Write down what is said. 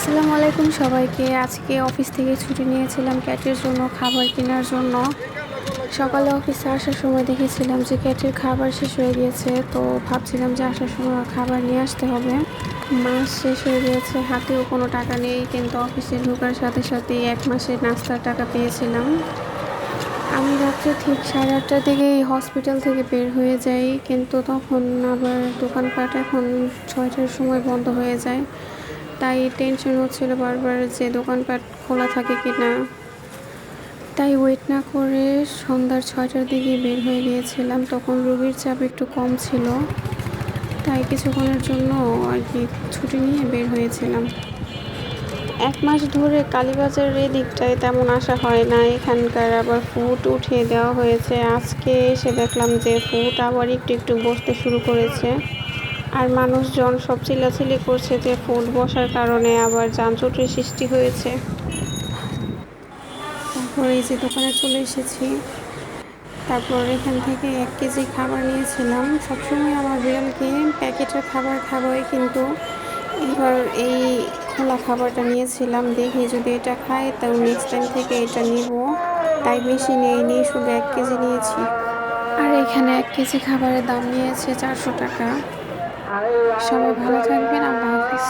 আসসালামু আলাইকুম সবাইকে। আজকে অফিস থেকে ছুটি নিয়েছিলাম ক্যাটের জন্য খাবার কেনার জন্য। সকালে অফিসে আসার সময় দেখেছিলাম যে ক্যাটের খাবার শেষ হয়ে গিয়েছে, তো ভাবছিলাম যে আসার সময় খাবার নিয়ে আসতে হবে। মাস শেষ হয়ে গিয়েছে, হাতেও কোনো টাকা নেই, কিন্তু অফিসে ঢোকার সাথে সাথেই 1 মাসের নাস্তার টাকা পেয়েছিলাম। আমি রাত্রে ঠিক 8:30টার দিকে হসপিটাল থেকে বের হয়ে যাই, কিন্তু তখন আবার দোকানপাট এখন 6টার সময় বন্ধ হয়ে যায়। তাই টেনশন হচ্ছিল বারবার যে দোকানপাট খোলা থাকে কি না। তাই ওয়েট না করে সন্ধ্যার 6টার দিকে বের হয়ে গিয়েছিলাম। তখন রোগীর চাপ একটু কম ছিল, তাই কিছুক্ষণের জন্য আর কি ছুটি নিয়ে বের হয়েছিলাম। 1 মাস ধরে কালীবাজারের এই দিকটায় তেমন আসা হয় না। এখানকার আবার ফুড উঠিয়ে দেওয়া হয়েছে। আজকে এসে দেখলাম যে ফুড আবার একটু একটু বসতে শুরু করেছে, আর মানুষজন সব চিল্লাচিল্লি করছে যে ফুড বসার কারণে আবার যানজটের সৃষ্টি হয়েছে। তারপর এই যে দোকানে চলে এসেছি। তারপর এখান থেকে 1 কেজি খাবার নিয়েছিলাম। সবসময় আমার বিড়ালকে প্যাকেটের খাবার খাওয়াই, কিন্তু এবার এই খোলা খাবারটা নিয়েছিলাম। দেখি যদি এটা খাই তাও নেক্সট টাইম থেকে এটা নিব। তাই বেশি নেইনি, শুধু 1 কেজি নিয়েছি। আর এখানে 1 কেজি খাবারের দাম নিয়েছে 400 টাকা। সবাই ভালো থাকবেন, আল্লাহ হাফিজ।